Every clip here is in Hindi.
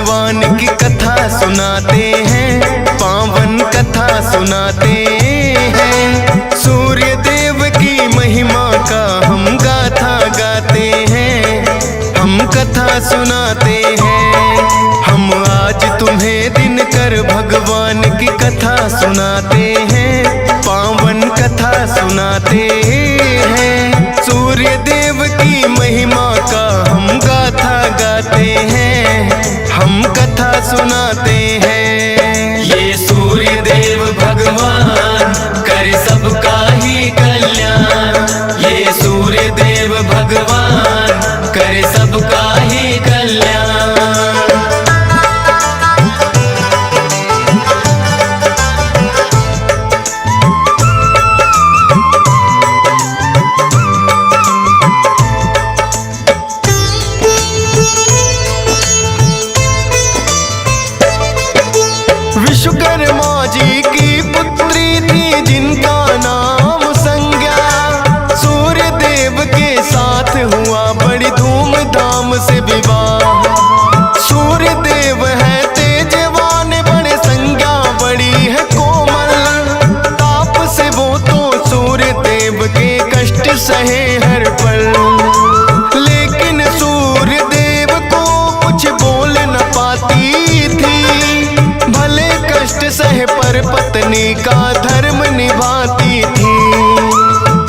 भगवान की कथा सुनाते हैं, पावन कथा सुनाते हैं। सूर्य देव की महिमा का हम गाथा गाते हैं, हम कथा सुनाते हैं। हम आज तुम्हें दिनकर भगवान की कथा सुनाते हैं, पावन कथा सुनाते हैं। सूर्य देव की महिमा का हम गाथा गाते हैं, हम कथा सुनाते हैं। ये सूर्य देव भगवान करे सबका ही कल्याण, ये सूर्य देव भगवान करे सबका ही कल्याण। विश्वकर्मा जी की पुत्री थी जिनका नाम संज्ञा, सूर्य देव के साथ हुआ बड़ी धूमधाम से विवाह। सूर्य देव है तेजवान बड़े, संज्ञा बड़ी है कोमल। ताप से वो तो सूर्य देव के कष्ट सहे हर पल, लेकिन सूर्य देव को कुछ बोल न पाती थी। भले कष्ट सहे पर पत्नी का धर्म निभाती थी।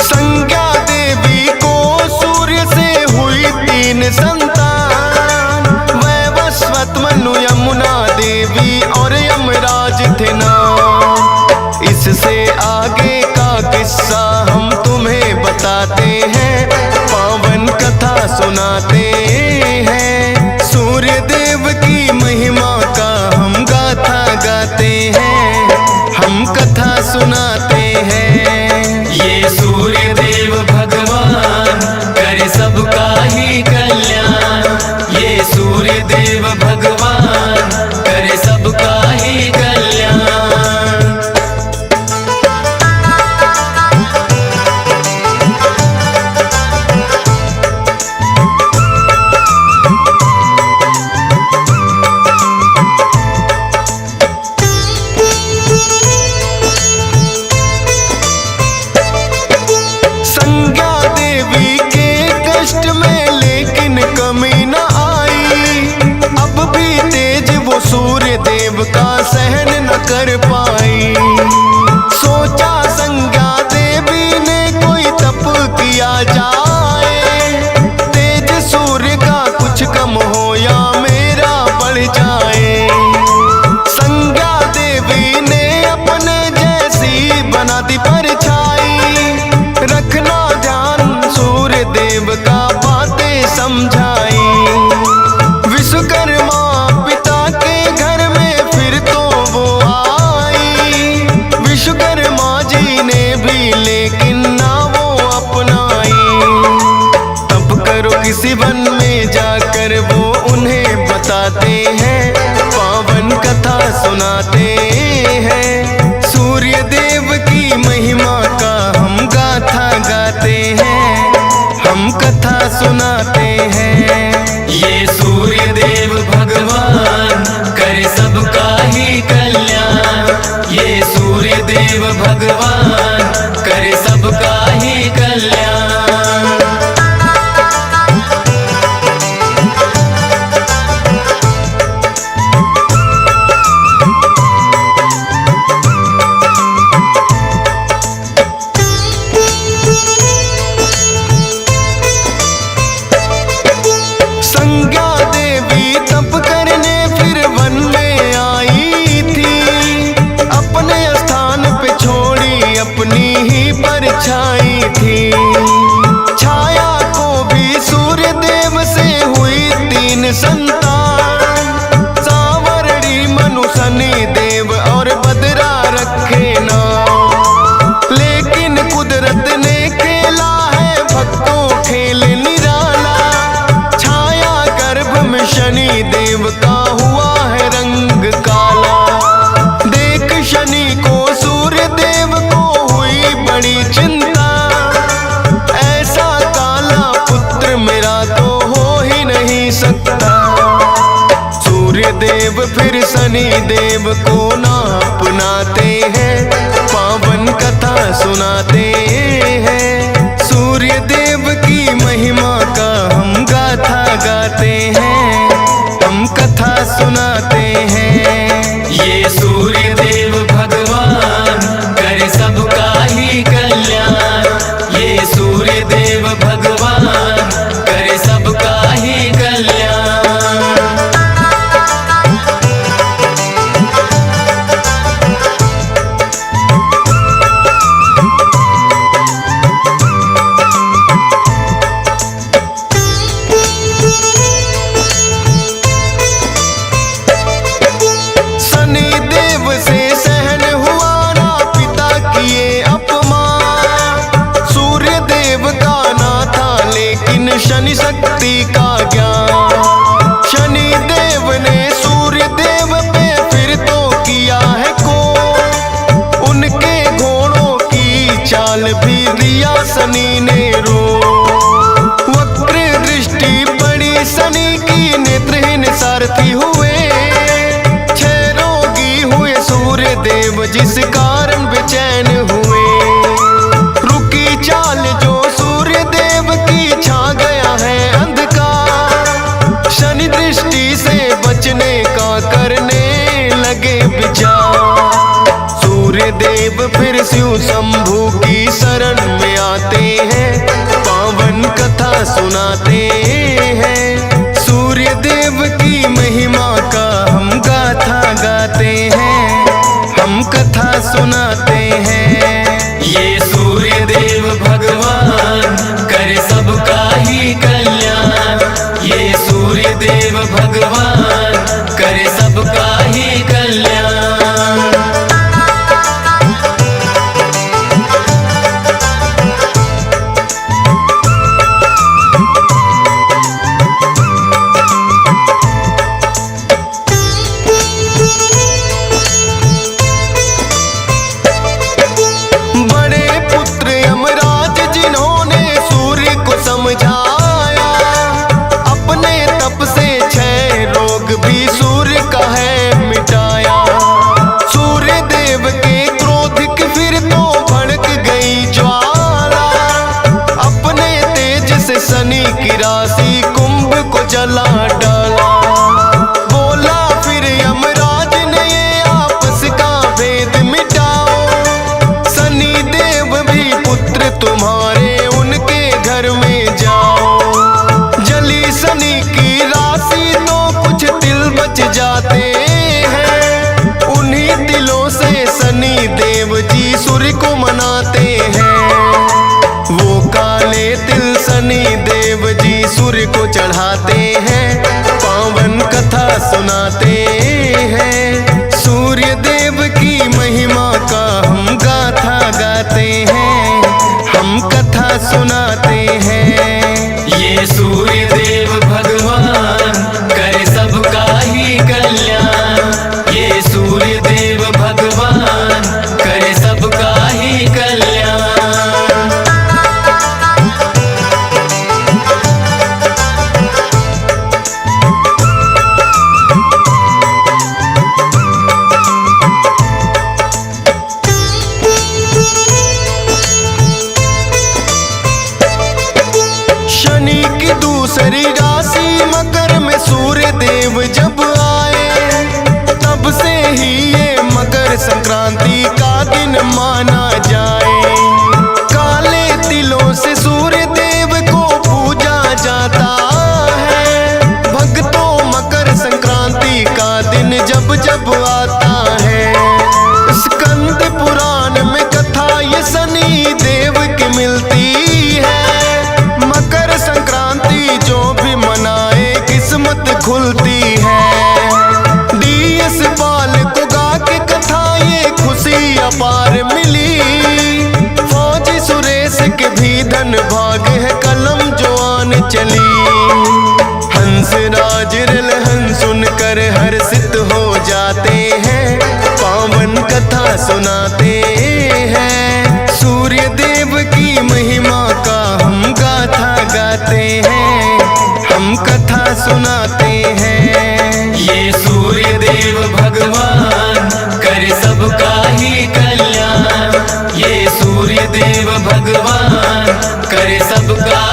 संज्ञा देवी को सूर्य से हुई 3 संतान, वैवस्वत, मनु, यमुना देवी और यमराज थे नाम। इससे आगे का किस्सा हम तुम्हें बताते हैं, पावन कथा सुनाते हैं। सूर्य देव की महिमा का हम गाथा गाते हैं, हम कथा सुनाते हैं। ये सूर्य देव भगवान करे सबका ही कल्याण, ये सूर्य देव भगवान करे सबका ही कल्याण। संज्ञा देवी के कष्ट में लेकिन कमी न आई। अब भी तेज वो सूर्य देव का सहन न कर पाई। सोचा संज्ञा देवी ने कोई तप किया जाए, तेज सूर्य का कुछ कम हो या मेरा बढ़ जाए। संज्ञा देवी ने अपने जैसी बना दी परछाई, रखना ध्यान सूर्य देव का बातें समझाई। विश्वकर्मा पिता के घर में फिर तो वो आई, विश्वकर्मा जी ने भी लेकिन ना वो अपनाई। तब करो किसी वन में जाकर वो उन्हें बताते हैं, पावन कथा सुनाते हैं। सूर्य देव की महिमा का हम गाथा गाते हैं, हम कथा सुनाते हैं। ये सूर्य देव भगवान करे सबका ही कल्याण, ये सूर्य देव भगवान करे सबका ही कल्याण। संज्ञा देवी तप करने फिर वन में आई थी। अपने स्थान पे छोड़ी अपनी ही परछाई थी। छाया को भी सूर्य देव से हुई 3 संतान, सांवरणी, मनु, शनि देव और बदरा रखे नाम। लेकिन कुदरत ने खेला है भक्तों खेल निराला। छाया गर्भ में शनि देव का हुआ है रंग काला। देख शनि को सूर्य देव को हुई बड़ी चिंता, शनि देव को ना अपनाते हैं, पावन कथा सुनाते हैं। सूर्य देव की महिमा का हम गाथा गाते हैं, हम कथा सुनाते हैं। ये सूर्य देव भगवान करे सबका ही कल्याण, ये सूर्य देव भगवान करे सबका ही कल्याण। शनि देव से सहन हुआ ना पिता किए अपमान, सूर्य देव का ना था लेकिन शनि शक्ति का ज्ञान। शनि देव ने सूर्य देव पे फिर तो किया है को, उनके घोड़ों की चाल भी दिया शनि ने रो। वक्र दृष्टि पड़ी शनि की, नेत्रहीन सारथी हुए, सूर्य देव जिस कारण बेचैन हुए। रुकी चाल जो सूर्य देव की, छा गया है अंधकार, शनि दृष्टि से बचने का करने लगे विचार। सूर्य देव फिर शिव शंभू की शरण में आते हैं, पावन कथा सुनाते हैं। सूर्य देव की महिमा का हम गाथा गाते हैं, हम कथा सुनाते हैं। ये सूर्य देव भगवान करे सबका ही कल्याण, ये सूर्य देव भगवान करे सबका ही कल्याण। समझाया अपने तप से 6 रोग भी सूर्य का है मिटाया। सूर्य देव के क्रोध की फिर तो भड़क गई ज्वाला, अपने तेज से शनि की राशि कुंभ को जला डाला। बोला फिर यमराज ने ये आपस का भेद मिटाओ, शनि देव भी पुत्र तुम्हारे उनके घर में जाओ। जली शनि की राशि तो कुछ तिल बच जाते हैं, उन्हीं तिलों से शनि देव जी सूर्य को मनाते हैं। वो काले तिल शनि देव जी सूर्य को चढ़ाते हैं, पावन कथा सुनाते हैं। सूर्य देव की महिमा का हम गाथा गाते हैं, हम कथा सुनाते हैं। ये सूर्य देव भगवान करे सबका ही कल्याण, ये सूर्य देव भगवान करे सबका ही कल्याण। शनि की दूसरी राशि मकर में सूर्य देव जब आए, तब से ही ये मकर संक्रांति का दिन माना जाए। काले तिलों से सूर्य देव को पूजा जाता है, भक्तों मकर संक्रांति का दिन जब जब आता है। स्कंद पुराण में कथा ये शनि देव की मिलती है, मकर संक्रांति जो भी मनाए किस्मत खुलती है। DS पाल को गा के कथा ये खुशी अपार मिली, फौजी सुरेश के भी धन भाग है कलम जो आन चली। हंस राज रलहन सुनकर हर्षित हो जाते हैं, पावन कथा सुनाते हैं। सूर्य देव की महिमा का हम गाथा गाते हैं, हम कथा सुनाते हैं। ये सूर्य देव भगवान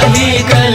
ही कल्याण।